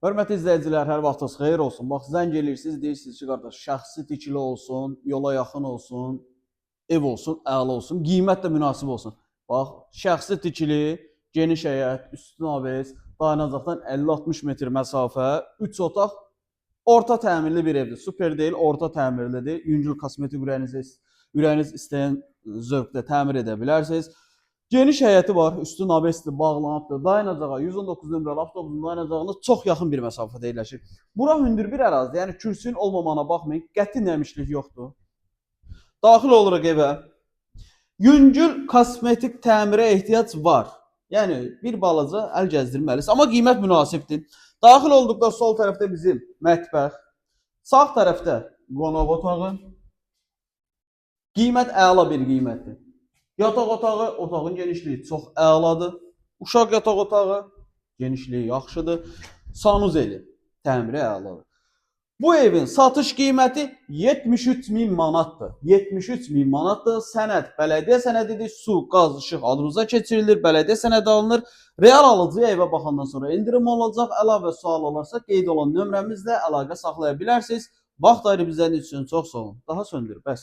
Hörmətli izləyicilər, hər vaxtınız xeyir olsun. Bax, zəng eləyirsiniz, deyirsiniz ki, qardaş, şəxsi tikili olsun, yola yaxın olsun, ev olsun, əla olsun, qiymət də münasib olsun. Bax, şəxsi tikili, geniş həyət, üstün aves, dayanacaqdan 50-60 metr məsafə, 3 otaq, orta təmirli bir evdir. Super deyil, orta təmirlidir. Yüngül kosmetik ürəyiniz istəyən zövqdə təmir edə bilərsiniz. Geniş həyəti var, üstü nabesdir, bağlanıbdır. Dayanacağa 119 nömrəli avtobusun dayanacağına çox yaxın bir məsafədə yerləşir. Bura hündür bir ərazidir, yəni kürsünün olmamağına baxmayın, qəti nəmişlik yoxdur. Daxil oluruq evə. Yüngül kosmetik təmirə ehtiyac var. Yəni bir balaca əl gəzdirməlisiniz, amma qiymət münasibdir. Daxil olduqda sol tərəfdə bizim mətbəx, sağ tərəfdə qonaq otağı. Qiymət əla bir qiymətdir. Yataq otağı, otağın genişliyi çox əladır. Uşaq yataq otağı, genişliyi yaxşıdır. Sanuzeli, təmiri əladır. Bu evin satış qiyməti 73.000 manatdır. 73.000 manatdır. Sənəd, bələdiyyə sənədidir. Su, qaz, işıq adınıza keçirilir. Bələdiyyə sənədi alınır. Real alıcıya evə baxandan sonra indirim olacaq. Əlavə sual olarsa qeyd olan nömrəmizlə əlaqə saxlaya bilərsiniz. Vaxt ayırıb izlədiyiniz üçün çox sağ olun. Daha söndür, bəs.